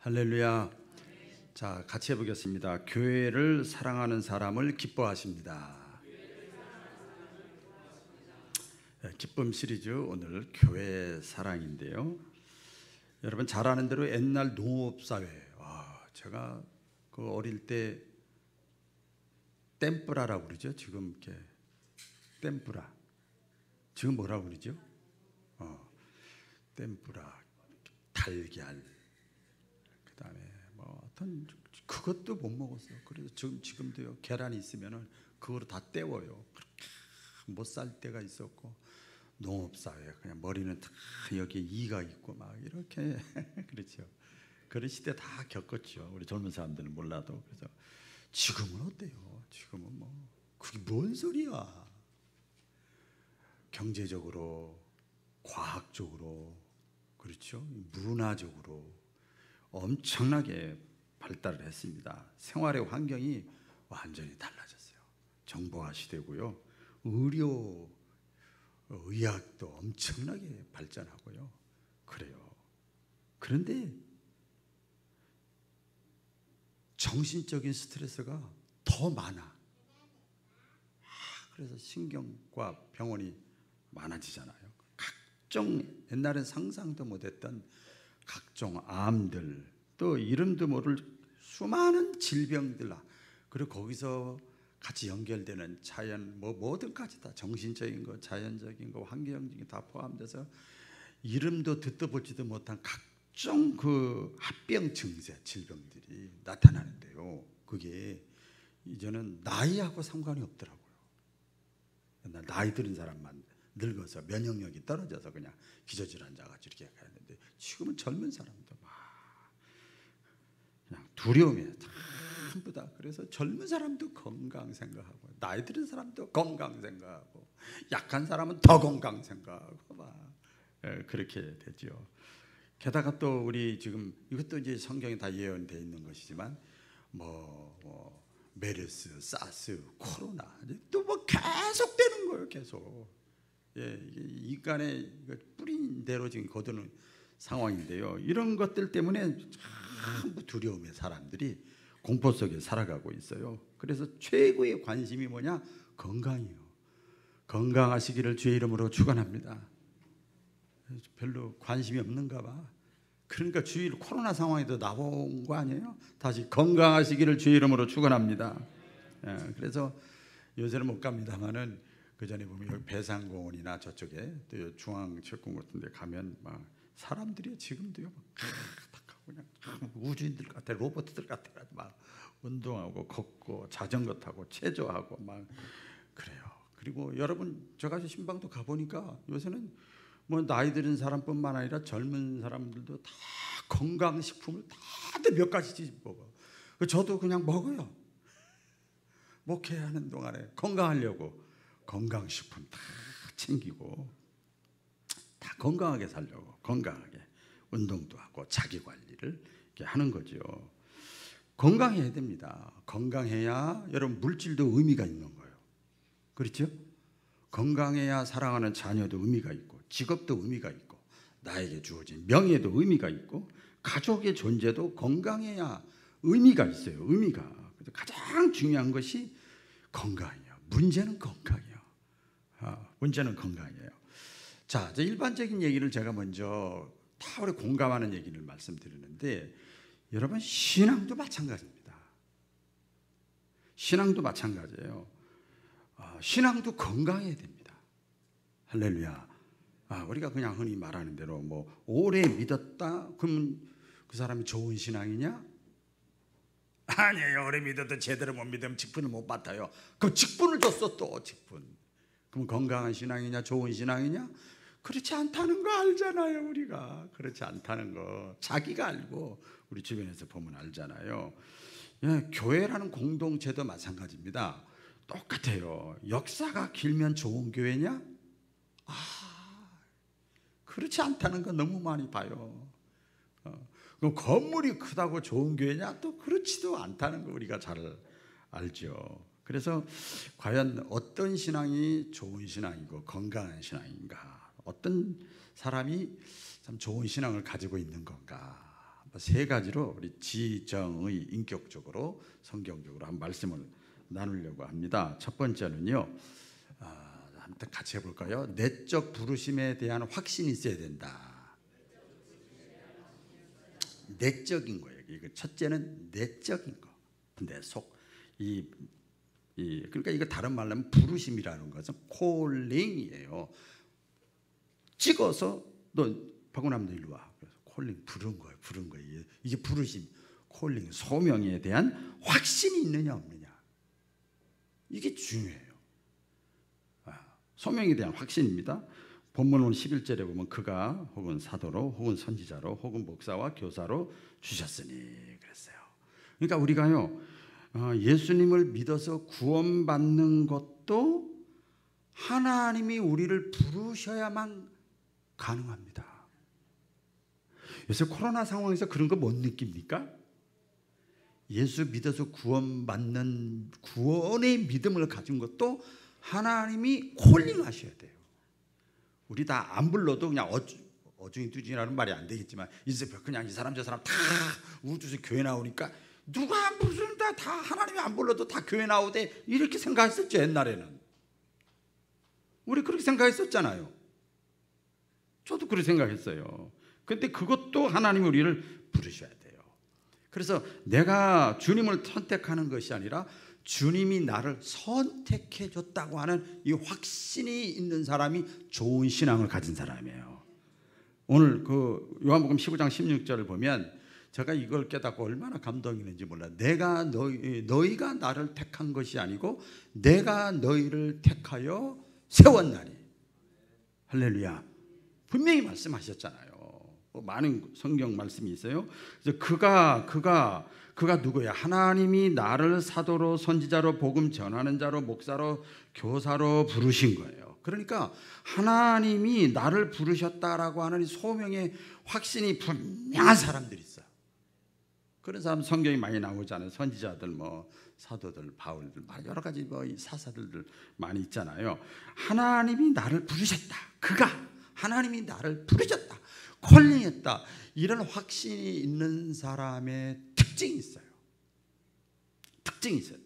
할렐루야. 자, 같이 해보겠습니다. 교회를 사랑하는 사람을 기뻐하십니다. 기쁨 시리즈 오늘 교회 사랑인데요. 여러분 잘 아는 대로 옛날 농업사회, 제가 그 어릴 때 댐뿌라라고 그러죠. 지금 이렇게 댐뿌라. 지금 뭐라고 그러죠? 댐뿌라, 달걀. 그다음에 뭐 어떤 그것도 못 먹었어요. 그래서 지금도요. 계란이 있으면은 그거로 다 때워요. 그렇게 못 살 때가 있었고, 농업사회 그냥 머리는 다 여기 이가 있고 막 이렇게 그렇죠. 그런 시대 다 겪었죠. 우리 젊은 사람들은 몰라도. 그래서 지금은 어때요? 지금은 뭐 그게 뭔 소리야? 경제적으로, 과학적으로, 그렇죠. 문화적으로 엄청나게 발달을 했습니다. 생활의 환경이 완전히 달라졌어요. 정보화 시대고요. 의료, 의학도 엄청나게 발전하고요. 그래요. 그런데 정신적인 스트레스가 더 많아. 그래서 신경과 병원이 많아지잖아요. 각종 옛날엔 상상도 못했던 각종 암들, 또 이름도 모를 수많은 질병들, 그리고 거기서 같이 연결되는 자연, 뭐든까지 다 정신적인 거, 자연적인 거, 환경적인 거 다 포함돼서 이름도 듣도 보지도 못한 각종 그 합병 증세, 질병들이 나타나는데요. 그게 이제는 나이하고 상관이 없더라고요. 옛날 나이 들은 사람만 늙어서 면역력이 떨어져서 그냥 기저질환자가 이렇게 가는데, 지금은 젊은 사람도 막 그냥 두려움에 전부 다. 그래서 젊은 사람도 건강 생각하고, 나이 들은 사람도 건강 생각하고, 약한 사람은 더 건강 생각하고 막 그렇게 되죠. 게다가 또 우리 지금 이것도 이제 성경에 다 예언되어 있는 것이지만 메르스, 사스, 코로나 또 뭐 계속 되는 거예요. 계속. 인간의 뿌린 대로 지금 거두는 상황인데요. 이런 것들 때문에 전부 두려움에 사람들이 공포 속에 살아가고 있어요. 그래서 최고의 관심이 뭐냐? 건강이요. 건강하시기를 주의 이름으로 축원합니다. 별로 관심이 없는가 봐. 그러니까 주일 코로나 상황에도 나온 거 아니에요? 다시 건강하시기를 주의 이름으로 축원합니다. 그래서 요새는 못 갑니다만은 그 전에 보면 여기 배상공원이나 저쪽에 또 중앙체육관 같은 데 가면 막 사람들이 지금도요 그냥 우주인들 같아, 로봇들 같아, 막 운동하고 걷고 자전거 타고 체조하고 막 그래요. 그리고 여러분 저같이 신방도 가보니까 요새는 뭐 나이 들은 사람뿐만 아니라 젊은 사람들도 다 건강식품을 다들 몇 가지씩 먹어. 저도 그냥 먹어요. 목회하는 동안에 건강하려고 건강식품 다 챙기고, 다 건강하게 살려고 건강하게 운동도 하고 자기 관리를 이렇게 하는 거죠. 건강해야 됩니다. 건강해야 여러분 물질도 의미가 있는 거예요. 그렇죠? 건강해야 사랑하는 자녀도 의미가 있고, 직업도 의미가 있고, 나에게 주어진 명예도 의미가 있고, 가족의 존재도 건강해야 의미가 있어요. 의미가. 그래서 가장 중요한 것이 건강이에요. 문제는 건강이에요. 문제는 건강이에요. 자, 이제 일반적인 얘기를 제가 먼저 다 우리 공감하는 얘기를 말씀드리는데, 여러분 신앙도 마찬가지입니다. 신앙도 마찬가지예요. 신앙도 건강해야 됩니다. 할렐루야. 우리가 그냥 흔히 말하는 대로 뭐 오래 믿었다 그러면 그 사람이 좋은 신앙이냐? 아니에요. 오래 믿어도 제대로 못 믿으면 직분을 못 받아요. 그럼 직분을 줬어, 또 직분. 그럼 건강한 신앙이냐, 좋은 신앙이냐? 그렇지 않다는 거 알잖아요. 우리가 그렇지 않다는 거 자기가 알고 우리 주변에서 보면 알잖아요. 교회라는 공동체도 마찬가지입니다. 똑같아요. 역사가 길면 좋은 교회냐? 그렇지 않다는 거 너무 많이 봐요. 그럼 건물이 크다고 좋은 교회냐? 또 그렇지도 않다는 거 우리가 잘 알죠. 그래서 과연 어떤 신앙이 좋은 신앙이고 건강한 신앙인가? 어떤 사람이 참 좋은 신앙을 가지고 있는 건가? 세 가지로 우리 지정의 인격적으로 성경적으로 한 말씀을 나누려고 합니다. 첫 번째는요, 한번 같이 해볼까요? 내적 부르심에 대한 확신이 있어야 된다. 내적인 거예요. 이거 첫째는 내적인 거. 내 속. 그러니까 이거 다른 말로 하면 부르심이라는 것은 콜링이에요. 찍어서 너 박원남 너 일로 와. 그래서 콜링 부른 거예요. 부른 거예요. 이게 부르심, 콜링, 소명에 대한 확신이 있느냐 없느냐. 이게 중요해요. 소명에 대한 확신입니다. 본문 11절에 보면 그가 혹은 사도로 혹은 선지자로 혹은 목사와 교사로 주셨으니 그랬어요. 그러니까 우리가요 예수님을 믿어서 구원받는 것도 하나님이 우리를 부르셔야만 가능합니다. 요새 코로나 상황에서 그런 거 못 느낍니까? 예수 믿어서 구원받는 구원의 믿음을 가진 것도 하나님이 콜링하셔야 돼요. 우리 다 안 불러도 그냥 어중이두중이라는 말이 안 되겠지만 이제 그냥 이 사람 저 사람 다 우주에서 교회 나오니까 누가 안 부른다 다 하나님이 안 불러도 다 교회 나오대 이렇게 생각했었죠. 옛날에는 우리 그렇게 생각했었잖아요. 저도 그렇게 생각했어요. 근데 그것도 하나님이 우리를 부르셔야 돼요. 그래서 내가 주님을 선택하는 것이 아니라 주님이 나를 선택해 줬다고 하는 이 확신이 있는 사람이 좋은 신앙을 가진 사람이에요. 오늘 그 요한복음 15장 16절을 보면 제가 이걸 깨닫고 얼마나 감동이 있는지 몰라. 내가 너희가 나를 택한 것이 아니고 내가 너희를 택하여 세웠나니. 할렐루야. 분명히 말씀하셨잖아요. 많은 성경 말씀이 있어요. 그래서 그가 누구야? 하나님이 나를 사도로 선지자로 복음 전하는 자로 목사로 교사로 부르신 거예요. 그러니까 하나님이 나를 부르셨다라고 하는 소명의 확신이 분명한 사람들이 있어요. 그런 사람 성경이 많이 나오잖아요. 선지자들, 뭐 사도들, 바울들, 여러 가지 사사들들 많이 있잖아요. 하나님이 나를 부르셨다. 하나님이 나를 부르셨다. 콜링했다. 이런 확신이 있는 사람의 특징이 있어요. 특징이 있어요.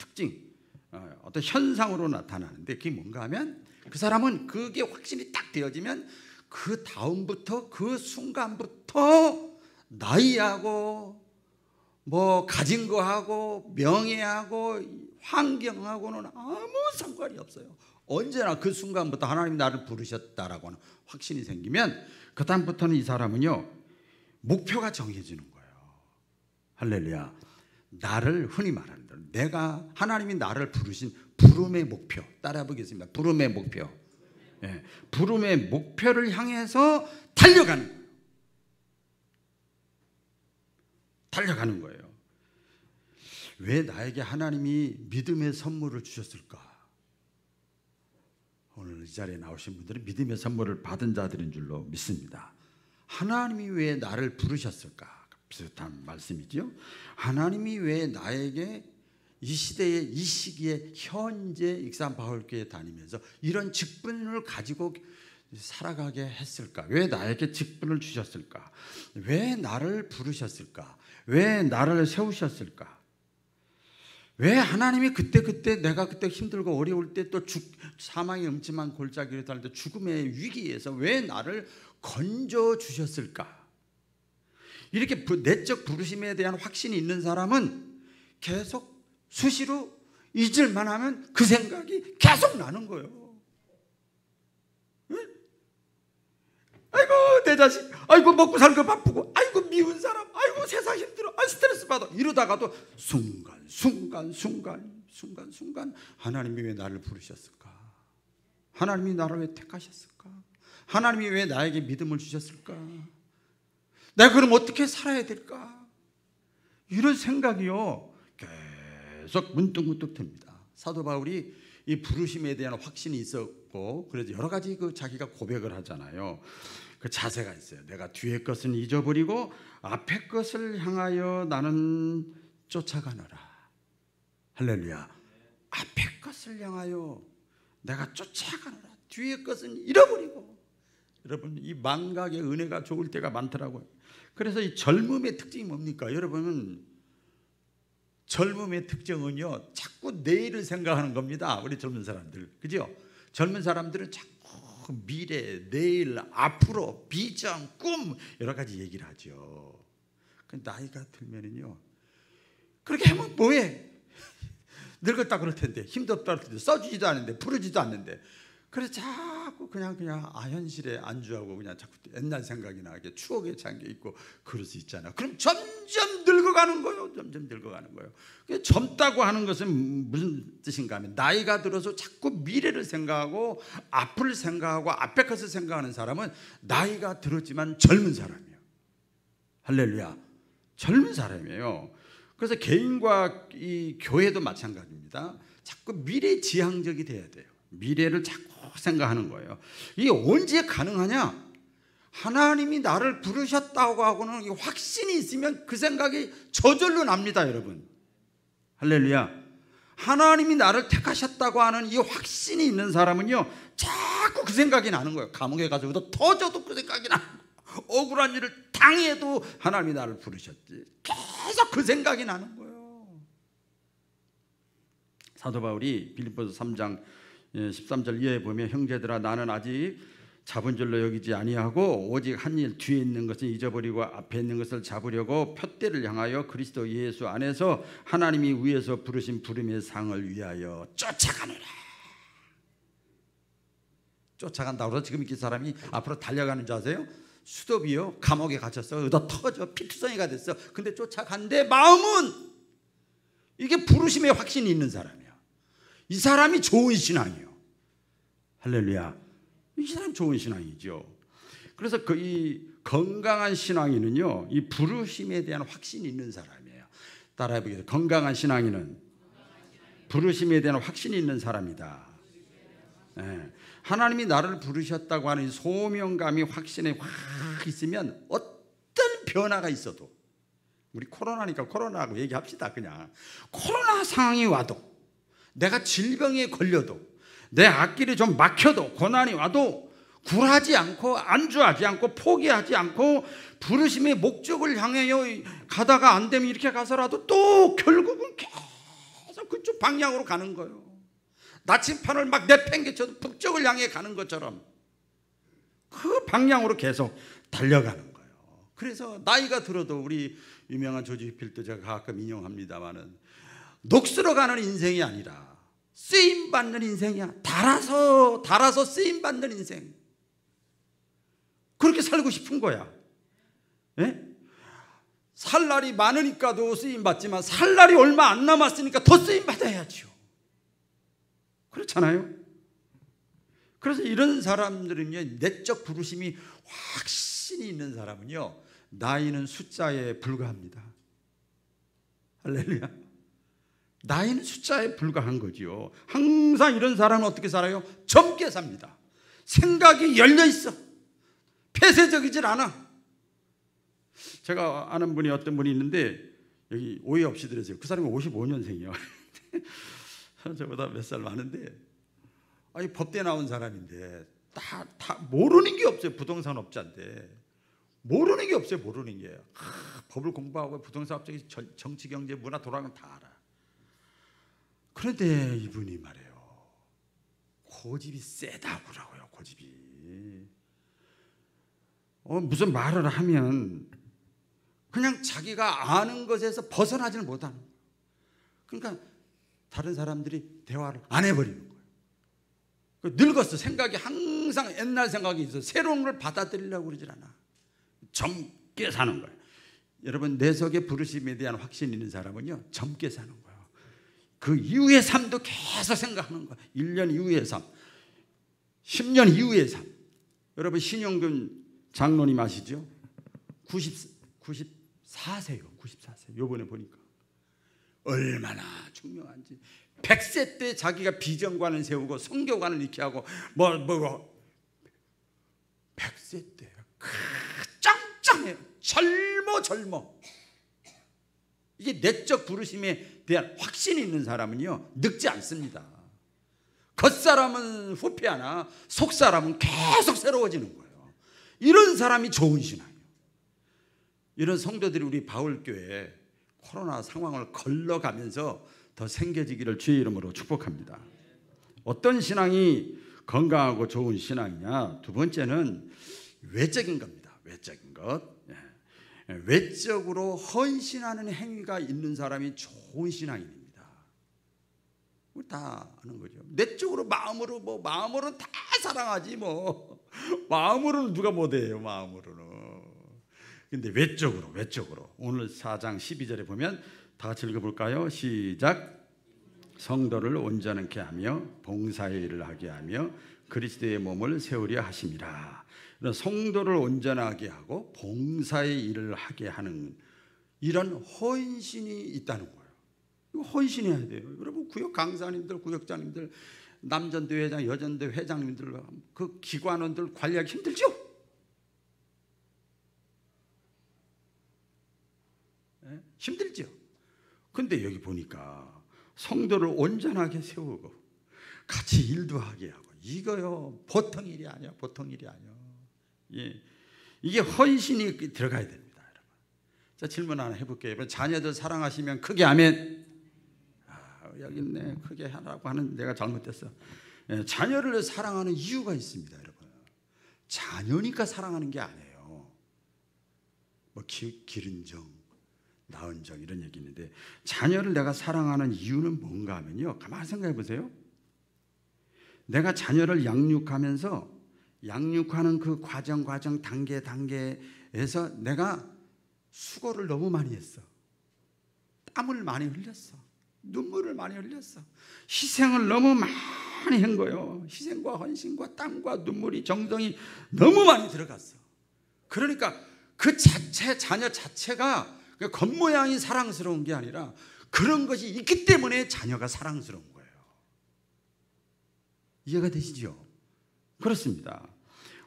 어떤 현상으로 나타나는데 그게 뭔가 하면 그 사람은 그게 확신이 딱 되어지면 그 다음부터 그 순간부터 나이하고 뭐 가진 거하고 명예하고 환경하고는 아무 상관이 없어요. 언제나 그 순간부터 하나님이 나를 부르셨다라고 하는 확신이 생기면 그 다음부터는 이 사람은요 목표가 정해지는 거예요. 할렐루야. 나를 흔히 말하는 대로 하나님이 나를 부르신 부름의 목표 따라 보겠습니다. 부름의 목표. 예, 부름의 목표를 향해서 달려가는 거예요. 왜 나에게 하나님이 믿음의 선물을 주셨을까? 오늘 이 자리에 나오신 분들은 믿음의 선물을 받은 자들인 줄로 믿습니다. 하나님이 왜 나를 부르셨을까? 비슷한 말씀이죠. 하나님이 왜 나에게 이 시대에 이 시기에 현재 익산 바울교회 다니면서 이런 직분을 가지고 살아가게 했을까? 왜 나에게 직분을 주셨을까? 왜 나를 부르셨을까? 왜 나를 세우셨을까? 왜 하나님이 그때 내가 그때 힘들고 어려울 때 또 사망의 음침한 골짜기를 달릴 때 죽음의 위기에서 왜 나를 건져 주셨을까? 이렇게 내적 부르심에 대한 확신이 있는 사람은 계속 수시로 잊을만 하면 그 생각이 계속 나는 거예요. 응? 아이고 내 자식, 아이고 먹고 사는 거 바쁘고, 아이고 미운 사람, 아이고 세상 힘들어, 스트레스 받아 이러다가도 순간 하나님이 왜 나를 부르셨을까? 하나님이 나를 왜 택하셨을까? 하나님이 왜 나에게 믿음을 주셨을까? 내가 그럼 어떻게 살아야 될까? 이런 생각이요 계속 문득문득 듭니다. 사도 바울이 이 부르심에 대한 확신이 있었고 그래서 여러 가지 자기가 고백을 하잖아요. 그 자세가 있어요. 내가 뒤의 것은 잊어버리고 앞의 것을 향하여 나는 쫓아가노라. 할렐루야. 앞의 것을 향하여 내가 쫓아가노라. 뒤의 것은 잃어버리고. 여러분 이 망각의 은혜가 좋을 때가 많더라고요. 그래서 이 젊음의 특징이 뭡니까? 여러분은 젊음의 특징은요, 자꾸 내일을 생각하는 겁니다. 우리 젊은 사람들, 그죠? 젊은 사람들은 자꾸 미래, 내일, 앞으로, 비전, 꿈 여러 가지 얘기를 하죠. 나이가 들면은요, 그렇게 하면 뭐해? 늙었다 그럴 텐데, 힘도 없다 그럴 텐데, 써주지도 않는데, 부르지도 않는데, 그래서 자꾸 그냥 현실에 안주하고 그냥 자꾸 옛날 생각이 나게 추억에 잠겨 있고 그럴 수 있잖아. 그럼 점점 늙어가는 거예요. 점점 늙어가는 거예요. 젊다고 하는 것은 무슨 뜻인가 하면, 나이가 들어서 자꾸 미래를 생각하고 앞을 생각하고 앞에 것을 생각하는 사람은 나이가 들었지만 젊은 사람이에요. 할렐루야. 젊은 사람이에요. 그래서 개인과 이 교회도 마찬가지입니다. 자꾸 미래지향적이 돼야 돼요. 미래를 자꾸 생각하는 거예요. 이게 언제 가능하냐? 하나님이 나를 부르셨다고 하고는 확신이 있으면 그 생각이 저절로 납니다, 여러분. 할렐루야. 하나님이 나를 택하셨다고 하는 이 확신이 있는 사람은요, 자꾸 그 생각이 나는 거예요. 감옥에 가서도 터져도 그 생각이 나는 거예요. 억울한 일을 당해도 하나님이 나를 부르셨지. 계속 그 생각이 나는 거예요. 사도 바울이 빌립보서 3장 13절 이하에 보면, 형제들아, 나는 아직 잡은 줄로 여기지 아니하고 오직 한 일, 뒤에 있는 것을 잊어버리고 앞에 있는 것을 잡으려고 푯대를 향하여 그리스도 예수 안에서 하나님이 위에서 부르신 부름의 상을 위하여 쫓아가노라. 쫓아간다고 해서 지금 이 사람이 앞으로 달려가는 줄 아세요? 수도비요, 감옥에 갇혔어. 얻어 터져 피투성이가 됐어. 근데 쫓아간데 마음은 이게 부르심의 확신이 있는 사람이야. 이 사람이 좋은 신앙이에요. 할렐루야. 이 사람 좋은 신앙이죠. 그래서 이 건강한 신앙인은요, 이 부르심에 대한 확신이 있는 사람이에요. 따라해 보겠습니다. 건강한 신앙인은 부르심에 대한 확신이 있는 사람이다. 네. 하나님이 나를 부르셨다고 하는 소명감이, 확신에 확 있으면 어떤 변화가 있어도, 우리 코로나니까 코로나하고 얘기합시다. 그냥 코로나 상황이 와도, 내가 질병에 걸려도, 내 앞길이 좀 막혀도, 고난이 와도 굴하지 않고 안주하지 않고 포기하지 않고 부르심의 목적을 향하여 가다가 안 되면 이렇게 가서라도 또 결국은 계속 그쪽 방향으로 가는 거예요. 나침판을 막 내팽개쳐도 북쪽을 향해 가는 것처럼 그 방향으로 계속 달려가는 거예요. 그래서 나이가 들어도, 우리 유명한 조지 휘필도 제가 가끔 인용합니다마는, 녹슬어 가는 인생이 아니라 쓰임 받는 인생이야. 달아서 쓰임 받는 인생. 그렇게 살고 싶은 거야. 예? 살 날이 많으니까도 쓰임 받지만 살 날이 얼마 안 남았으니까 더 쓰임 받아야죠. 그렇잖아요. 그래서 이런 사람들은요, 내적 부르심이 확신이 있는 사람은요, 나이는 숫자에 불과합니다. 할렐루야. 나이는 숫자에 불과한 거지요. 항상 이런 사람은 어떻게 살아요? 젊게 삽니다. 생각이 열려 있어. 폐쇄적이질 않아. 제가 아는 분이, 어떤 분이 있는데, 여기 오해 없이 들으세요. 그 사람이 55년생이에요. 저보다 몇 살 많은데, 아니 법대 나온 사람인데 다 모르는 게 없어요. 부동산 업자인데 모르는 게 없어요. 모르는 게. 법을 공부하고 부동산 업적이 정치, 경제, 문화, 돌아가면 다 알아. 그런데 이분이 말해요, 고집이 세다고 그러고요. 고집이. 무슨 말을 하면 그냥 자기가 아는 것에서 벗어나지는 못하는 거예요. 그러니까 다른 사람들이 대화를 안 해버리는 거예요. 늙었어. 생각이 항상 옛날 생각이 있어. 새로운 걸 받아들이려고 그러질 않아. 젊게 사는 거예요. 여러분, 내 속에 부르심에 대한 확신이 있는 사람은요, 젊게 사는 거예요. 그 이후의 삶도 계속 생각하는 거예요. 1년 이후의 삶, 10년 이후의 삶. 여러분, 신용근 장로님 아시죠? 94세요. 94세. 요번에 보니까 얼마나 중요한지. 100세 때 자기가 비전관을 세우고 성교관을 이렇게 하고 100세 때 짱짱해요. 젊어. 이게 내적 부르심에 대한 확신이 있는 사람은요, 늙지 않습니다. 겉사람은 후패하나 속사람은 계속 새로워지는 거예요. 이런 사람이 좋은 신앙이에요. 이런 성도들이 우리 바울교회 코로나 상황을 걸러가면서 더 생겨지기를 주의 이름으로 축복합니다. 어떤 신앙이 건강하고 좋은 신앙이냐? 두 번째는 외적인 겁니다. 외적인 것. 외적으로 헌신하는 행위가 있는 사람이 좋은 신앙인입니다. 다 아는 거죠. 내적으로 마음으로는 다 사랑하지 뭐. 마음으로는 누가 못해요. 마음으로는. 근데 외적으로 오늘 4장 12절에 보면 다 같이 읽어볼까요? 시작. 성도를 온전하게 하며 봉사의 일을 하게 하며 그리스도의 몸을 세우려 하심이라. 성도를 온전하게 하고 봉사의 일을 하게 하는 이런 헌신이 있다는 거예요. 이거 헌신해야 돼요. 여러분 구역 강사님들, 구역장님들, 남전대 회장, 여전대 회장님들, 그 기관원들 관리하기 힘들죠? 네? 힘들죠? 근데 여기 보니까 성도를 온전하게 세우고 같이 일도 하게 하고 이거요 보통 일이 아니야. 보통 일이 아니야. 예. 이게 헌신이 들어가야 됩니다, 여러분. 자, 질문 하나 해볼게요. 여러분, 자녀들 사랑하시면 크게 아멘. 여기 있네. 크게 하라고 하는 내가 잘못됐어. 예, 자녀를 사랑하는 이유가 있습니다, 여러분. 자녀니까 사랑하는 게 아니에요. 뭐 기른 정, 낳은 정 이런 얘기 있는데 자녀를 내가 사랑하는 이유는 뭔가 하면요. 가만히 생각해 보세요. 내가 자녀를 양육하면서 양육하는 그 과정 단계에서 내가 수고를 너무 많이 했어. 땀을 많이 흘렸어. 눈물을 많이 흘렸어. 희생을 너무 많이 한 거예요. 희생과 헌신과 땀과 눈물이 정성이 너무 많이 들어갔어. 그러니까 그 자녀 자체가 겉모양이 사랑스러운 게 아니라 그런 것이 있기 때문에 자녀가 사랑스러운 거예요. 이해가 되시죠? 그렇습니다.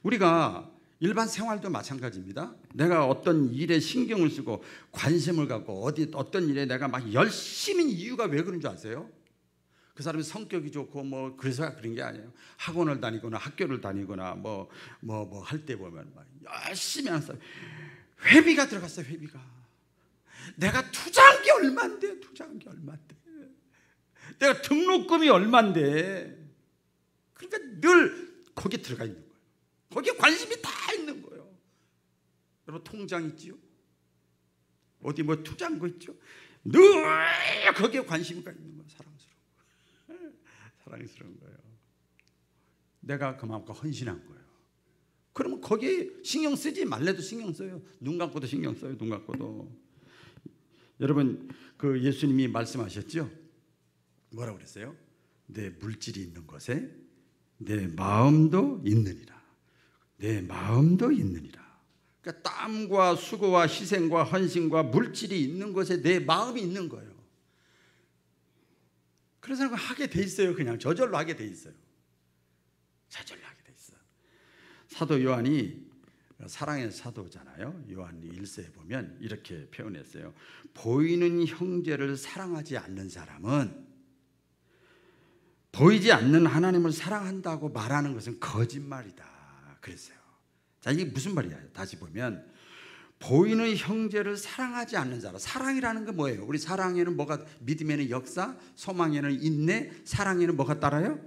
우리가 일반 생활도 마찬가지입니다. 내가 어떤 일에 신경을 쓰고 관심을 갖고 어떤 일에 내가 막 열심인 이유가 왜 그런 줄 아세요? 그 사람이 성격이 좋고 뭐 그래서 그런 게 아니에요. 학원을 다니거나 학교를 다니거나 뭐 할 때 보면 막 열심히 하는 사람. 회비가 들어갔어요. 회비가. 내가 투자한 게 얼만데. 내가 등록금이 얼만데. 그러니까 늘 거기에 들어가 있는 거예요. 거기에 관심이 다 있는 거예요. 여러분 통장 있지요? 어디 뭐 투자한 거 있죠? 늘 거기에 관심이 가 있는 거예요. 사랑스러운 거예요. 내가 그만큼 헌신한 거예요. 그러면 거기에 신경 쓰지 말래도 신경 써요. 눈 감고도 신경 써요. 눈 감고도. 여러분 그 예수님이 말씀하셨죠? 뭐라고 그랬어요? 내 물질이 있는 곳에 내 마음도 있느니라. 내 마음도 있느니라. 그러니까 땀과 수고와 희생과 헌신과 물질이 있는 곳에 내 마음이 있는 거예요. 그래서 하게 돼 있어요. 그냥 저절로 하게 돼 있어요. 저절로 하게 돼 있어요. 사도 요한이 사랑의 사도잖아요. 요한 1서에 보면 이렇게 표현했어요. 보이는 형제를 사랑하지 않는 사람은 보이지 않는 하나님을 사랑한다고 말하는 것은 거짓말이다. 그랬어요. 자, 이게 무슨 말이야? 다시 보면 보이는 형제를 사랑하지 않는 사람. 사랑이라는 건 뭐예요? 우리 사랑에는 뭐가, 믿음에는 역사, 소망에는 인내, 사랑에는 뭐가 따라요?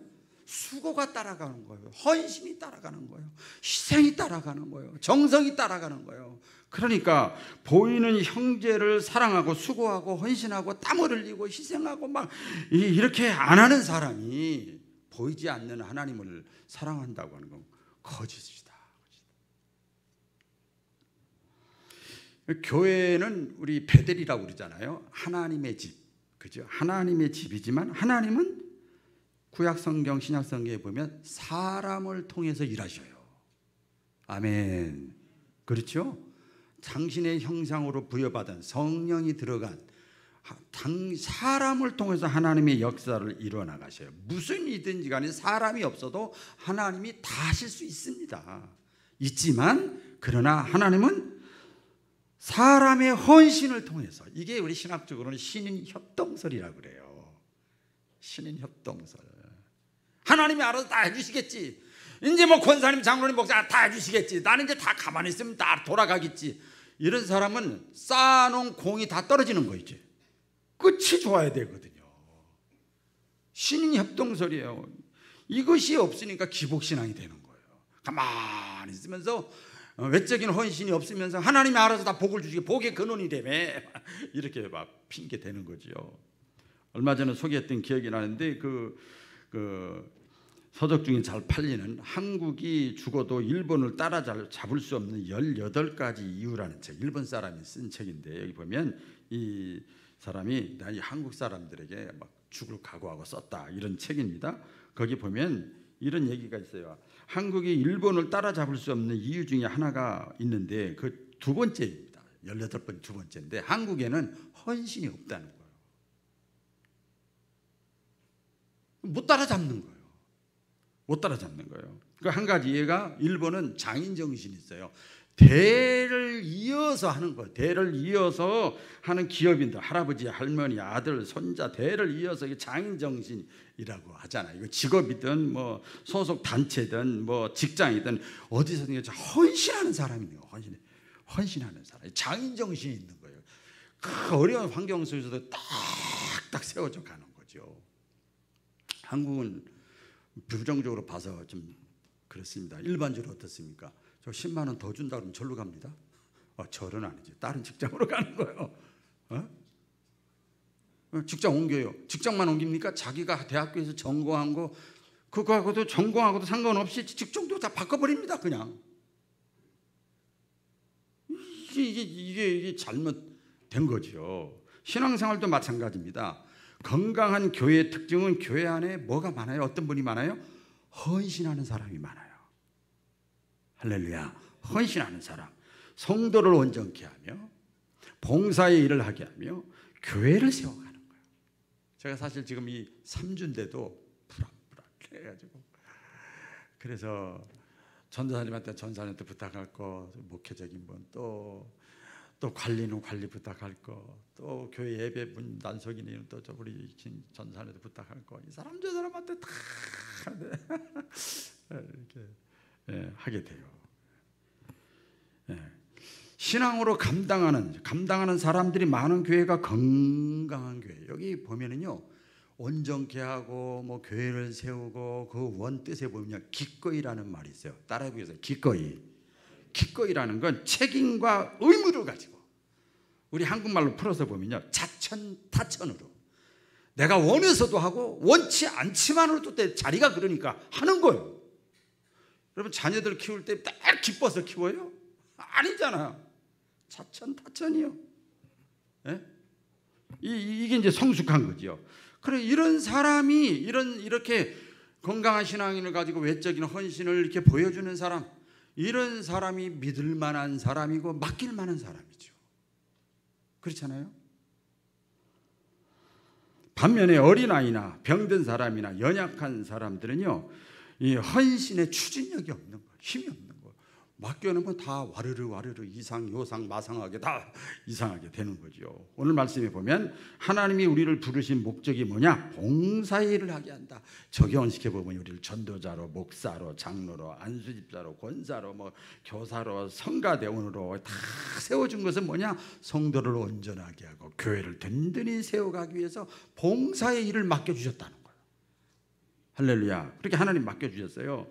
수고가 따라가는 거예요. 헌신이 따라가는 거예요. 희생이 따라가는 거예요. 정성이 따라가는 거예요. 그러니까 보이는 형제를 사랑하고 수고하고 헌신하고 땀을 흘리고 희생하고 막 이렇게 안 하는 사람이 보이지 않는 하나님을 사랑한다고 하는 건 거짓이다. 교회는 우리 베델이라고 그러잖아요. 하나님의 집, 그죠? 하나님의 집이지만 하나님은 구약 성경, 신약 성경에 보면 사람을 통해서 일하셔요. 아멘. 그렇죠? 당신의 형상으로 부여받은 성령이 들어간 사람을 통해서 하나님의 역사를 이루어 나가셔요. 무슨 일이든지 간에 사람이 없어도 하나님이 다 하실 수 있습니다. 있지만 그러나 하나님은 사람의 헌신을 통해서, 이게 우리 신학적으로는 신인 협동설이라고 그래요. 신인 협동설. 하나님이 알아서 다 해주시겠지. 이제 뭐 권사님, 장로님, 목사 다 해주시겠지. 나는 이제 다 가만히 있으면 다 돌아가겠지. 이런 사람은 쌓아놓은 공이 다 떨어지는 거 이제 끝이 좋아야 되거든요. 신인 협동설이에요. 이것이 없으니까 기복신앙이 되는 거예요. 가만히 있으면서 외적인 헌신이 없으면서 하나님이 알아서 다 복을 주시고 복의 근원이라며 이렇게 막 핑계 대는 거죠. 얼마 전에 소개했던 기억이 나는데 그 서적 중에 잘 팔리는 한국이 죽어도 일본을 따라잡을 수 없는 18가지 이유라는 책, 일본 사람이 쓴 책인데 여기 보면 이 사람이 이 한국 사람들에게 막 죽을 각오하고 썼다 이런 책입니다. 거기 보면 이런 얘기가 있어요. 한국이 일본을 따라잡을 수 없는 이유 중에 하나가 있는데 그 두 번째입니다. 18번 두 번째인데 한국에는 헌신이 없다는 거예요. 못 따라잡는 거예요. 못 따라잡는 거예요. 그 한 가지 예가 일본은 장인 정신이 있어요. 대를 이어서 하는 거예요. 대를 이어서 하는 기업인들, 할아버지, 할머니, 아들, 손자 대를 이어서 장인 정신이라고 하잖아요. 이거 직업이든 뭐 소속 단체든 뭐 직장이든 어디서든 헌신하는 사람이에요. 헌신하는 사람. 장인 정신이 있는 거예요. 그 어려운 환경 속에서도 딱딱 세워져 가는 거죠. 한국은 부정적으로 봐서 좀 그렇습니다. 일반적으로 어떻습니까? 저 10만 원 더 준다 그러면 절로 갑니다. 절은 아니지. 다른 직장으로 가는 거예요. 직장 옮겨요. 직장만 옮깁니까? 자기가 대학교에서 전공한 거 그거하고도 전공하고도 상관없이 직종도 다 바꿔버립니다. 그냥 이게 잘못된 거죠. 신앙생활도 마찬가지입니다. 건강한 교회의 특징은 교회 안에 뭐가 많아요? 어떤 분이 많아요? 헌신하는 사람이 많아요. 할렐루야. 헌신하는 사람, 성도를 온전케 하며 봉사의 일을 하게 하며 교회를 세워가는 거예요. 제가 사실 지금 이 3주인데도 불안해가지고 그래서 전도사님한테 전사님한테 부탁할 거, 목회적인 분, 또 관리는 관리 부탁할 거, 또 교회 예배 문 난석이는 또 우리 전사님한테 부탁할 거, 이 사람 저 사람한테 다 이렇게 하게 돼요. 신앙으로 감당하는 사람들이 많은 교회가 건강한 교회. 여기 보면은요, 온전케 하고 뭐 교회를 세우고 그 원 뜻에 보면 기꺼이라는 말이 있어요. 따라해 보세요. 기꺼이라는 건 책임과 의무를 가지고, 우리 한국말로 풀어서 보면요, 자천타천으로 내가 원해서도 하고 원치 않지만으로도 자리가 그러니까 하는 거예요. 여러분 자녀들 키울 때 딱 기뻐서 키워요? 아니잖아요. 자천타천이요. 이게 이제 성숙한 거죠. 그래, 이런 사람이 이렇게 건강한 신앙인을 가지고 외적인 헌신을 이렇게 보여주는 사람, 이런 사람이 믿을 만한 사람이고 맡길 만한 사람이죠. 그렇잖아요. 반면에 어린아이나 병든 사람이나 연약한 사람들은요, 이 헌신의 추진력이 없는 거예요. 힘이 없는 거예요. 맡겨놓으면 다 와르르 이상 요상 마상하게 다 이상하게 되는 거죠. 오늘 말씀에 보면 하나님이 우리를 부르신 목적이 뭐냐? 봉사의 일을 하게 한다. 적용시켜 보면 우리를 전도자로, 목사로, 장로로, 안수집사로, 권사로, 뭐 교사로, 성가대원으로 다 세워준 것은 뭐냐? 성도를 온전하게 하고 교회를 든든히 세워가기 위해서 봉사의 일을 맡겨주셨다는 거예요. 할렐루야. 그렇게 하나님 맡겨주셨어요.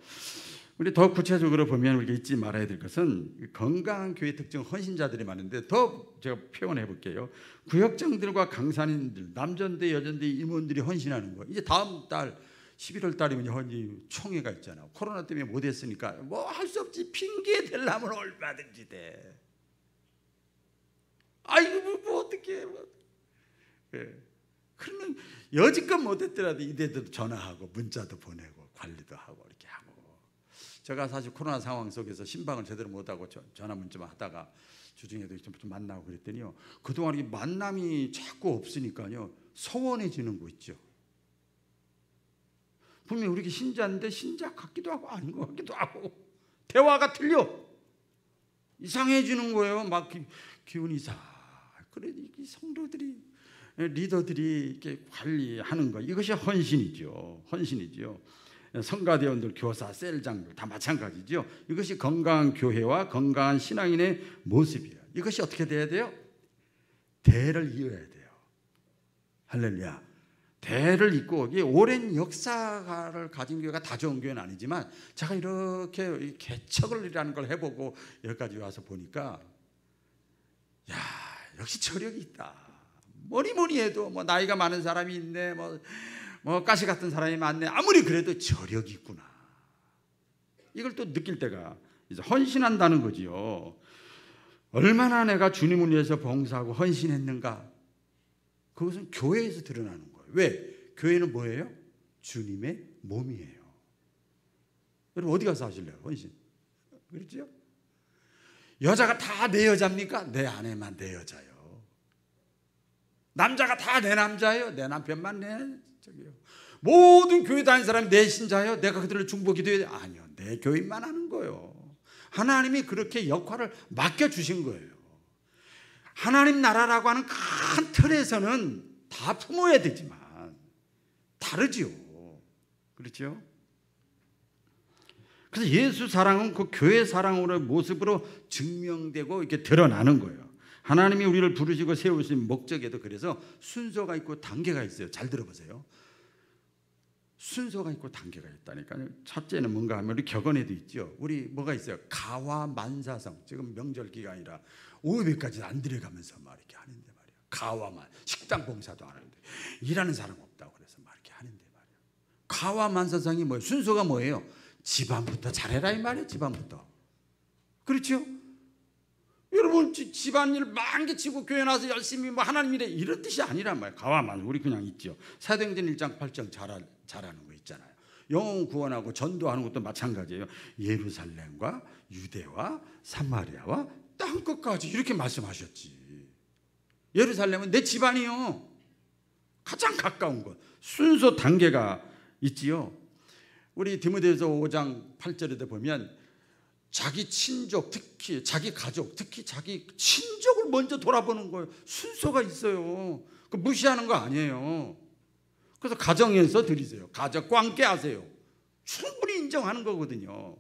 우리 더 구체적으로 보면 우리가 잊지 말아야 될 것은 건강한 교회 특징 헌신자들이 많은데, 더 제가 표현해 볼게요. 구역장들과 강산인들, 남전대, 여전대 임원들이 헌신하는 거. 이제 다음 달 11월 달이면 헌신 총회가 있잖아요. 코로나 때문에 못 했으니까 뭐 할 수 없지. 핑계 대려면 얼마든지 돼. 아이고 뭐 어떻게 뭐. 그러면 여지껏 못했더라도 이대도 전화하고 문자도 보내고 관리도 하고 이렇게 하고. 제가 사실 코로나 상황 속에서 신방을 제대로 못하고 전화 문자만 하다가 주중에도 좀 만나고 그랬더니요, 그동안 이게 만남이 자꾸 없으니까요 서운해지는 거 있죠. 분명히 우리 신자인데 신자 같기도 하고 아닌 것 같기도 하고 대화가 틀려. 이상해지는 거예요. 막 기운이 이상. 그래, 이 성도들이, 리더들이 이렇게 관리하는 거, 이것이 헌신이죠. 성가대원들, 교사, 셀장들 다 마찬가지죠. 이것이 건강한 교회와 건강한 신앙인의 모습이에요. 이것이 어떻게 돼야 돼요? 대를 이어야 돼요. 할렐루야. 대를 잇고, 이게 오랜 역사를 가진 교회가 다 좋은 교회는 아니지만 제가 이렇게 개척을이라는 걸 해보고 여기까지 와서 보니까 야, 역시 저력이 있다. 뭐니 해도 뭐 나이가 많은 사람이 있네, 뭐 가시 같은 사람이 많네, 아무리 그래도 저력이 있구나. 이걸 또 느낄 때가 이제 헌신한다는 거지요. 얼마나 내가 주님을 위해서 봉사하고 헌신했는가, 그것은 교회에서 드러나는 거예요. 왜? 교회는 뭐예요? 주님의 몸이에요. 여러분 어디 가서 하실래요? 헌신. 그렇죠? 여자가 다 내 여자입니까? 내 아내만 내 여자요. 남자가 다 내 남자예요. 내 남편만 내 저기요. 모든 교회 다니는 사람이 내 신자예요. 내가 그들을 중보 기도해야 돼. 아니요, 내 교인만 하는 거예요. 하나님이 그렇게 역할을 맡겨주신 거예요. 하나님 나라라고 하는 큰 틀에서는 다 품어야 되지만 다르지요. 그렇죠? 그래서 예수 사랑은 그 교회 사랑으로의 모습으로 증명되고 이렇게 드러나는 거예요. 하나님이 우리를 부르시고 세우신 목적에도 그래서 순서가 있고 단계가 있어요. 잘 들어보세요. 순서가 있고 단계가 있다니까요. 첫째는 뭔가 하면 우리 격언에도 있죠. 우리 뭐가 있어요? 가와 만사성. 지금 명절 기간이라 500까지 안 들어가면서 막 이렇게 하는데 말이야. 가와만. 식당 봉사도 안 하는데 일하는 사람 없다고 그래서 막 이렇게 하는데 말이야. 가와 만사성이 뭐예요? 순서가 뭐예요? 집안부터 잘해라 이 말이에요. 집안부터. 그렇죠? 여러분 집안일 망개치고 교회 나서 열심히 뭐 하나님 일에 이런 뜻이 아니란 말이에요. 가와만. 우리 그냥 있죠. 사도행전 1장 8장 잘하는 거 있잖아요. 영혼 구원하고 전도하는 것도 마찬가지예요. 예루살렘과 유대와 사마리아와 땅끝까지 이렇게 말씀하셨지. 예루살렘은 내 집안이요. 가장 가까운 것. 순서 단계가 있지요. 우리 디모데후서 5장 8절에도 보면 자기 친족, 특히 자기 가족, 특히 자기 친족을 먼저 돌아보는 거예요. 순서가 있어요. 그 무시하는 거 아니에요. 그래서 가정에서 드리세요. 가족과 함께 하세요. 충분히 인정하는 거거든요.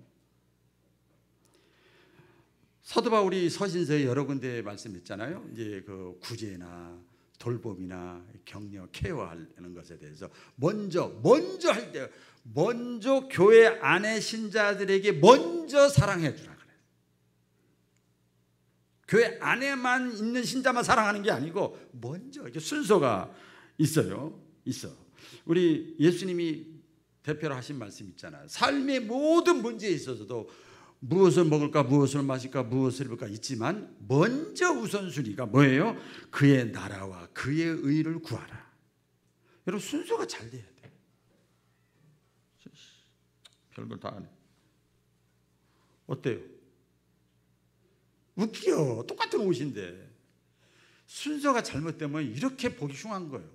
사도 바울이 서신서에 여러 군데 말씀했잖아요. 이제 그 구제나 돌봄이나 격려, 케어하는 것에 대해서 먼저 할 때 먼저 교회 안에 신자들에게 먼저 사랑해 주라 그래요. 교회 안에만 있는 신자만 사랑하는 게 아니고 먼저 이렇게 순서가 있어요. 우리 예수님이 대표로 하신 말씀 있잖아요. 삶의 모든 문제에 있어서도 무엇을 먹을까, 무엇을 마실까, 무엇을 입을까 있지만 먼저 우선순위가 뭐예요? 그의 나라와 그의 의를 구하라. 여러분 순서가 잘 돼야 돼요. 별걸 다 하네. 어때요? 웃겨. 똑같은 옷인데 순서가 잘못되면 이렇게 보기 흉한 거예요.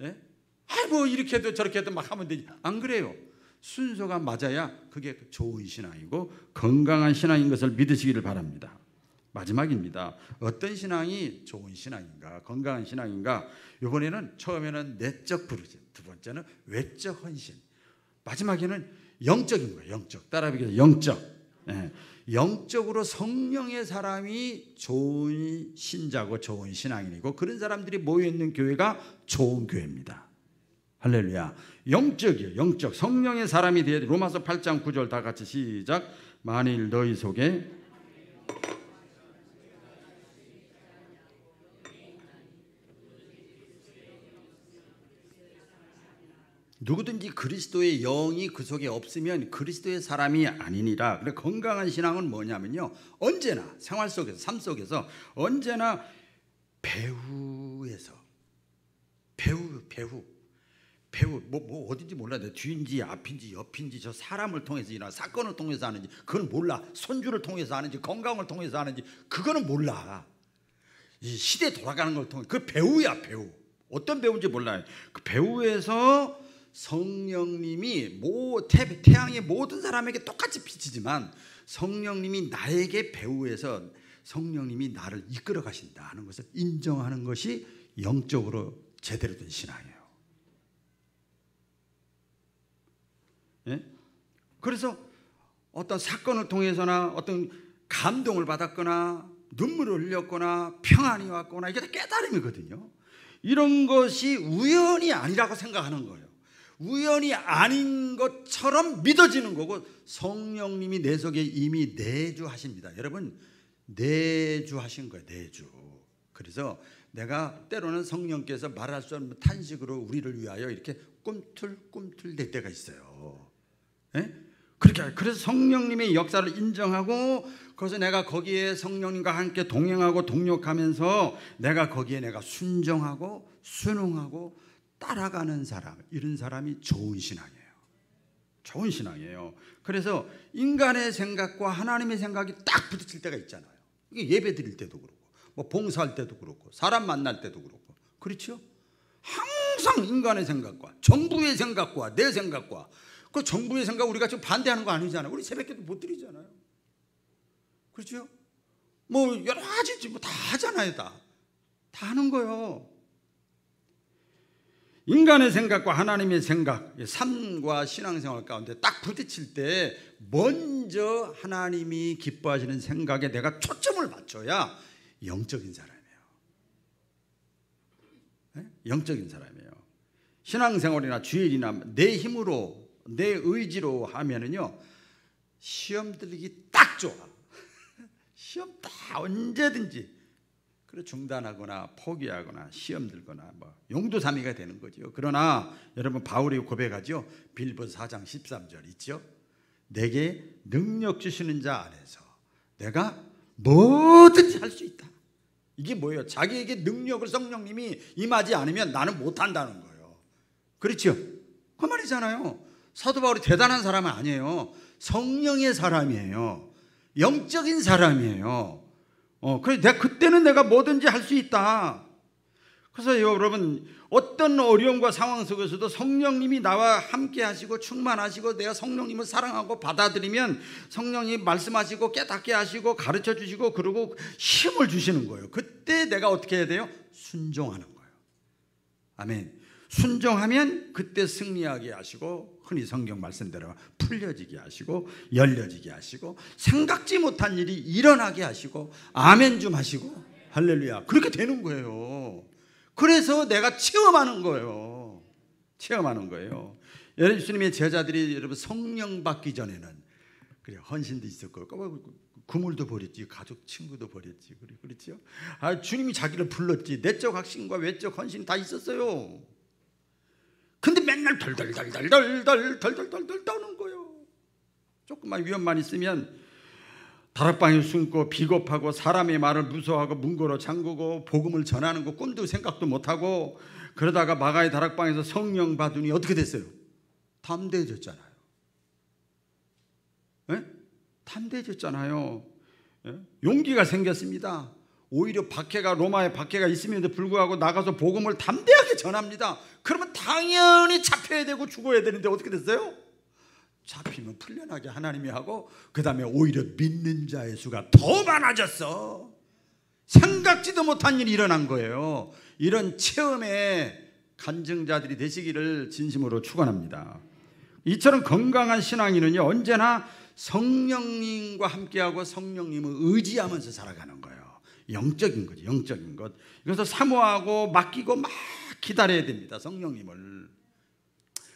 예? 뭐 이렇게 해도 저렇게 해도 막 하면 되지. 안 그래요. 순서가 맞아야 그게 좋은 신앙이고 건강한 신앙인 것을 믿으시기를 바랍니다. 마지막입니다. 어떤 신앙이 좋은 신앙인가, 건강한 신앙인가? 이번에는 처음에는 내적 부르심, 두 번째는 외적 헌신, 마지막에는 영적인 거예요. 영적. 따라하기로 영적. 예. 영적으로 성령의 사람이 좋은 신자고 좋은 신앙인이고 그런 사람들이 모여있는 교회가 좋은 교회입니다. 할렐루야. 영적이에요. 영적. 성령의 사람이 되어야 돼. 로마서 8장 9절 다 같이 시작. 만일 너희 속에 누구든지 그리스도의 영이 그 속에 없으면 그리스도의 사람이 아니니라. 그래 건강한 신앙은 뭐냐면요. 언제나 생활 속에서 삶 속에서 언제나 배후에서 배후 뭐 어딘지 몰라. 내 뒤인지 앞인지 옆인지 저 사람을 통해서 일어나 사건을 통해서 하는지 그건 몰라. 손주를 통해서 하는지 건강을 통해서 하는지 그거는 몰라. 이 시대 돌아가는 걸 통해 그 배후야. 배후. 어떤 배우인지 몰라요. 그 배후에서 성령님이 태양의 모든 사람에게 똑같이 비치지만 성령님이 나에게 배후에서 성령님이 나를 이끌어 가신다 하는 것을 인정하는 것이 영적으로 제대로 된 신앙이에요. 예? 그래서 어떤 사건을 통해서나 어떤 감동을 받았거나 눈물을 흘렸거나 평안이 왔거나 이게 다 깨달음이거든요. 이런 것이 우연이 아니라고 생각하는 거예요. 우연이 아닌 것처럼 믿어지는 거고, 성령님이 내 속에 이미 내주하십니다. 여러분, 내주하신 거예요. 내주. 그래서 내가 때로는 성령께서 말할 수 없는 탄식으로 우리를 위하여 이렇게 꿈틀꿈틀 댈 때가 있어요. 예? 그렇게, 그래서 성령님의 역사를 인정하고, 그래서 내가 거기에 성령님과 함께 동행하고 동력하면서 내가 거기에 내가 순종하고 순응하고 따라가는 사람, 이런 사람이 좋은 신앙이에요. 좋은 신앙이에요. 그래서 인간의 생각과 하나님의 생각이 딱 부딪힐 때가 있잖아요. 이게 예배 드릴 때도 그렇고, 뭐 봉사할 때도 그렇고, 사람 만날 때도 그렇고, 그렇죠? 항상 인간의 생각과 정부의 생각과 내 생각과, 그 정부의 생각 우리가 지금 반대하는 거 아니잖아요. 우리 새벽기도 못 드리잖아요. 그렇죠? 뭐 여러 가지 뭐 다 하잖아요. 다 하는 거예요. 인간의 생각과 하나님의 생각, 삶과 신앙생활 가운데 딱 부딪힐 때 먼저 하나님이 기뻐하시는 생각에 내가 초점을 맞춰야 영적인 사람이에요. 네? 영적인 사람이에요. 신앙생활이나 주일이나 내 힘으로 내 의지로 하면은요, 시험 들리기 딱 좋아. 시험 다 언제든지 그래 중단하거나 포기하거나 시험 들거나 뭐 용두사미가 되는 거죠. 그러나 여러분, 바울이 고백하죠. 빌보서 4장 13절 있죠. 내게 능력 주시는 자 안에서 내가 뭐든지 할 수 있다. 이게 뭐예요? 자기에게 능력을 성령님이 임하지 않으면 나는 못한다는 거예요. 그렇죠? 그 말이잖아요. 사도 바울이 대단한 사람은 아니에요. 성령의 사람이에요. 영적인 사람이에요. 그래서 그때는 내가 뭐든지 할 수 있다. 그래서 여러분, 어떤 어려움과 상황 속에서도 성령님이 나와 함께 하시고 충만하시고 내가 성령님을 사랑하고 받아들이면 성령님이 말씀하시고 깨닫게 하시고 가르쳐 주시고 그러고 힘을 주시는 거예요. 그때 내가 어떻게 해야 돼요? 순종하는 거예요. 아멘. 순종하면 그때 승리하게 하시고, 흔히 성경 말씀대로 풀려지게 하시고 열려지게 하시고 생각지 못한 일이 일어나게 하시고 아멘 좀 하시고 할렐루야, 그렇게 되는 거예요. 그래서 내가 체험하는 거예요. 체험하는 거예요. 예수님의 제자들이 여러분 성령 받기 전에는 그래 헌신도 있었고 그물도 버렸지, 가족 친구도 버렸지, 그렇죠? 주님이 자기를 불렀지, 내적 확신과 외적 헌신 다 있었어요. 근데 맨날 덜덜덜덜 떠는 거예요. 조금만 위험만 있으면 다락방에 숨고 비겁하고 사람의 말을 무서워하고 문고로 잠그고 복음을 전하는 거 꿈도 생각도 못하고, 그러다가 마가의 다락방에서 성령 받으니 어떻게 됐어요? 담대해졌잖아요. 네? 담대해졌잖아요. 네? 용기가 생겼습니다. 오히려 박해가, 로마의 박해가 있음에도 불구하고 나가서 복음을 담대하게 전합니다. 그러면 당연히 잡혀야 되고 죽어야 되는데 어떻게 됐어요? 잡히면 풀려나게 하나님이 하고, 그 다음에 오히려 믿는 자의 수가 더 많아졌어. 생각지도 못한 일이 일어난 거예요. 이런 체험의 간증자들이 되시기를 진심으로 축원합니다. 이처럼 건강한 신앙인은요, 언제나 성령님과 함께하고 성령님을 의지하면서 살아가는 거예요. 영적인 거죠. 영적인 것. 그래서 사모하고 맡기고 막 기다려야 됩니다. 성령님을.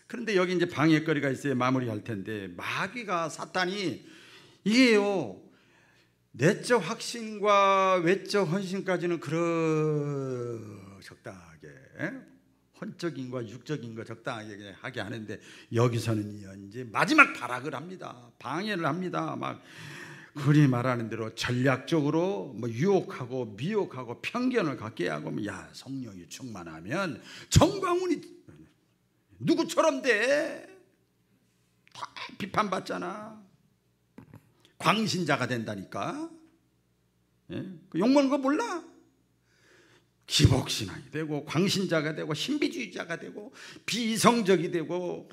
그런데 여기 이제 방해거리가 있어야 마무리할 텐데, 마귀가, 사탄이 이게요, 내적 확신과 외적 헌신까지는 적당하게, 혼적인과 육적인 거 적당하게 하게 하는데, 여기서는 이제 마지막 발악을 합니다. 방해를 합니다. 막 그리 말하는 대로 전략적으로 뭐 유혹하고 미혹하고 편견을 갖게 하고, 야 성령이 충만하면 정광훈이 누구처럼 돼? 다 비판받잖아. 광신자가 된다니까. 예? 그 욕먹는 거 몰라? 기복신앙이 되고 광신자가 되고 신비주의자가 되고 비이성적이 되고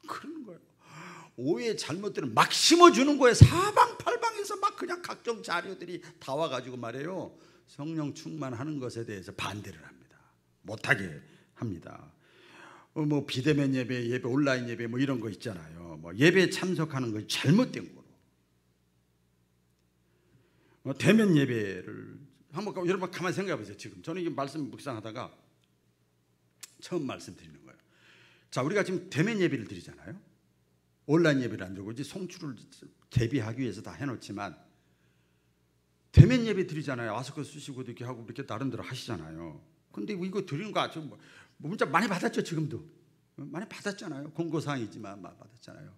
그런 거예요. 오해 잘못들은 막 심어주는 거예요. 사방팔방에서 막 그냥 각종 자료들이 다 와가지고 말이에요, 성령 충만하는 것에 대해서 반대를 합니다. 못하게 합니다. 뭐 비대면 예배, 온라인 예배 뭐 이런 거 있잖아요. 뭐 예배 참석하는 거 잘못된 거로. 대면 예배를 한번 여러분 가만히 생각해 보세요. 지금 저는 이 말씀 묵상하다가 처음 말씀드리는 거예요. 자, 우리가 지금 대면 예배를 드리잖아요. 온라인 예배를 안 드리고 이제 송출을 대비하기 위해서 다 해놓지만 대면 예배 드리잖아요. 마스크 쓰시고 이렇게 하고 이렇게 나름대로 하시잖아요. 근데 이거 드리는 거 아주 문자 많이 받았죠. 지금도 많이 받았잖아요. 공고사항이지만 받았잖아요.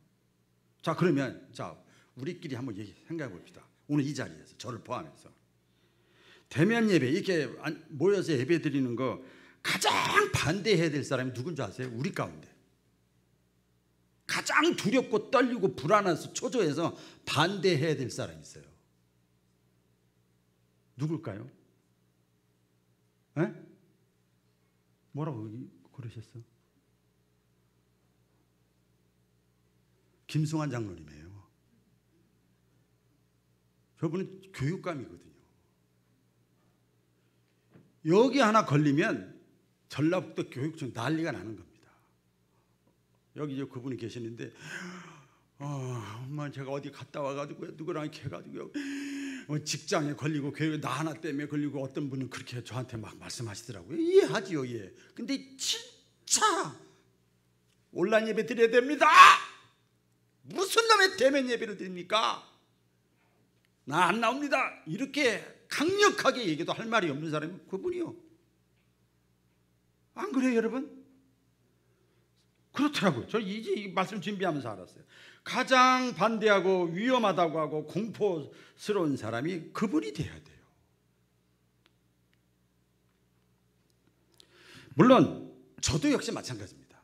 자, 그러면 자 우리끼리 한번 생각해 봅시다. 오늘 이 자리에서 저를 포함해서 대면 예배 이렇게 모여서 예배 드리는 거 가장 반대해야 될 사람이 누군지 아세요? 우리 가운데 가장 두렵고 떨리고 불안해서 초조해서 반대해야 될 사람이 있어요. 누굴까요? 에? 뭐라고 그러셨어? 김승환 장로님이에요. 저분은 교육감이거든요. 여기 하나 걸리면 전라북도 교육청 난리가 나는 겁니다. 여기 이제 그분이 계시는데, 엄마 제가 어디 갔다 와가지고 누구랑 이렇게 해가지고 직장에 걸리고 교육에 나 하나 때문에 걸리고 어떤 분은 그렇게 저한테 막 말씀하시더라고요. 이해하지요, 예. 근데 진짜 온라인 예배 드려야 됩니다. 무슨 놈의 대면 예배를 드립니까? 나 안 나옵니다. 이렇게 강력하게 얘기도 할 말이 없는 사람이 그분이요. 안 그래요, 여러분? 그렇더라고요. 저 이제 이 말씀 준비하면서 알았어요. 가장 반대하고 위험하다고 하고 공포스러운 사람이 그분이 돼야 돼요. 물론 저도 역시 마찬가지입니다.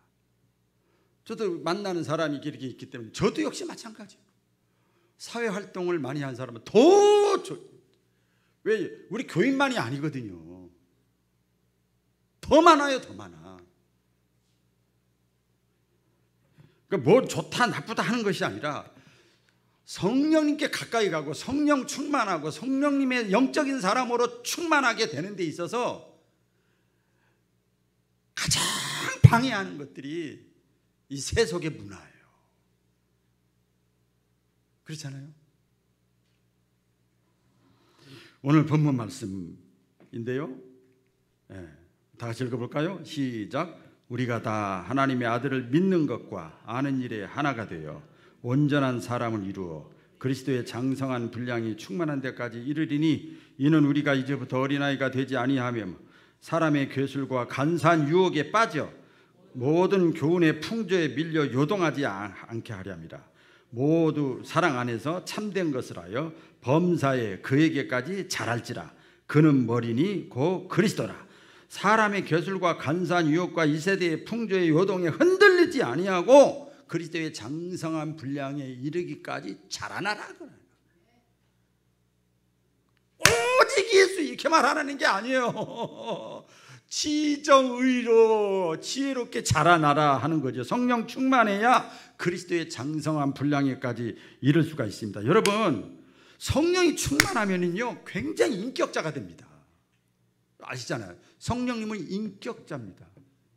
저도 만나는 사람이 이렇게 있기 때문에 저도 역시 마찬가지예요. 사회활동을 많이 한 사람은 왜 우리 교인만이 아니거든요. 더 많아요. 더 많아. 그러니까 뭐 좋다 나쁘다 하는 것이 아니라 성령님께 가까이 가고 성령 충만하고 성령님의 영적인 사람으로 충만하게 되는 데 있어서 가장 방해하는 것들이 이 세속의 문화예요. 그렇잖아요. 오늘 본문 말씀인데요. 다 같이 읽어볼까요? 시작. 우리가 다 하나님의 아들을 믿는 것과 아는 일에 하나가 되어 온전한 사람을 이루어 그리스도의 장성한 분량이 충만한 데까지 이르리니 이는 우리가 이제부터 어린아이가 되지 아니하며 사람의 괴술과 간사한 유혹에 빠져 모든 교훈의 풍조에 밀려 요동하지 않게 하렵니다. 모두 사랑 안에서 참된 것을 하여 범사에 그에게까지 자랄지라. 그는 머리니 곧 그리스도라. 사람의 괴술과 간사한 유혹과 이 세대의 풍조의 요동에 흔들리지 아니하고 그리스도의 장성한 분량에 이르기까지 자라나라. 오직 예수 이렇게 말하라는 게 아니에요. 지정의로 지혜롭게 자라나라 하는 거죠. 성령 충만해야 그리스도의 장성한 분량에까지 이를 수가 있습니다. 여러분, 성령이 충만하면요 굉장히 인격자가 됩니다. 아시잖아요. 성령님은 인격자입니다.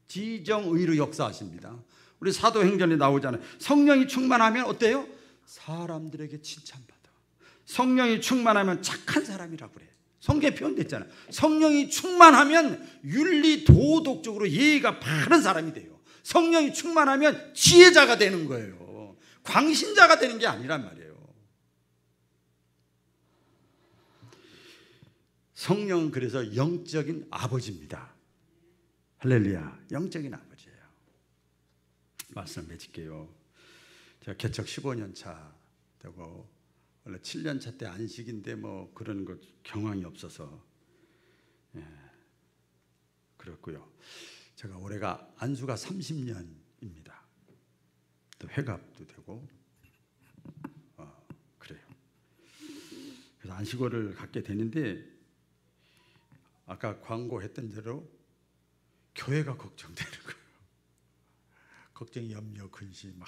지정의로 역사하십니다. 우리 사도행전에 나오잖아요. 성령이 충만하면 어때요? 사람들에게 칭찬받아. 성령이 충만하면 착한 사람이라고 그래. 성경에 표현됐잖아요. 성령이 충만하면 윤리 도덕적으로 예의가 바른 사람이 돼요. 성령이 충만하면 지혜자가 되는 거예요. 광신자가 되는 게 아니란 말이에요. 성령은 그래서 영적인 아버지입니다. 할렐루야. 영적인 아버지예요. 말씀 맺을게요. 제가 개척 15년 차 되고 원래 7년 차 때 안식인데 뭐 그런 것 경황이 없어서 그렇고요. 제가 올해가 안수가 30년입니다. 또 회갑도 되고 그래요. 그래서 안식월을 갖게 되는데 아까 광고했던 대로 교회가 걱정되는 거예요. 걱정, 염려, 근심 막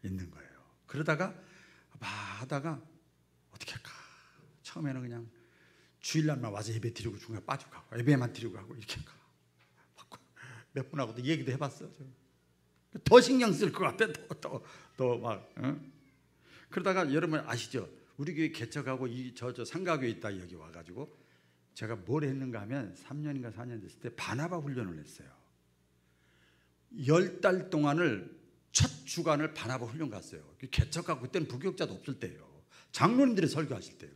있는 거예요. 그러다가 하다가 어떻게 할까? 처음에는 그냥 주일날만 와서 예배 드리고 중간에 빠지고 가고 예배만 드리고 가고 이렇게 할까? 몇 분하고도 얘기도 해봤어. 더 신경 쓸 것 같아. 더 막. 그러다가 여러분 아시죠? 우리 교회 개척하고 저 상가교회 있다 여기 와가지고 제가 뭘 했는가 하면 3년인가 4년 됐을 때 바나바 훈련을 했어요. 10달 동안을 첫 주간을 바나바 훈련 갔어요. 개척하고 그때는 부교육자도 없을 때예요. 장로님들이 설교하실 때예요.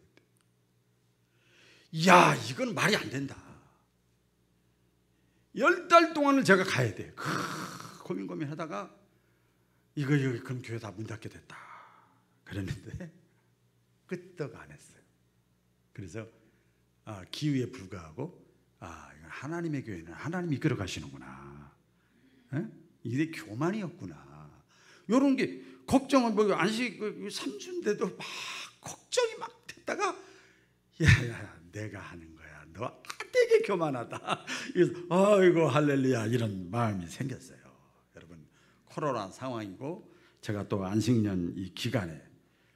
이야, 이건 말이 안 된다. 10달 동안을 제가 가야 돼. 고민하다가 이거 그럼 교회 다 문 닫게 됐다 그랬는데 끄떡 안 했어요. 그래서 기회에 불과하고 이건 하나님의 교회는 하나님이 이끌어 가시는구나. 이게 교만이었구나. 이런 게 걱정은 뭐 안식 3주인데도 막 걱정이 막 됐다가 야야 내가 하는 거야. 너 되게 교만하다. 그래서 아이고 할렐루야 이런 마음이 생겼어요. 여러분 코로나 상황이고 제가 또 안식년 이 기간에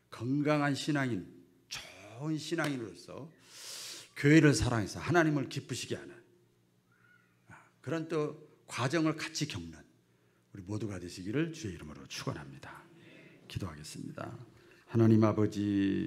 건강한 신앙인, 좋은 신앙인으로서 교회를 사랑해서 하나님을 기쁘시게 하는 그런 또 과정을 같이 겪는 우리 모두가 되시기를 주의 이름으로 축원합니다. 기도하겠습니다. 하나님 아버지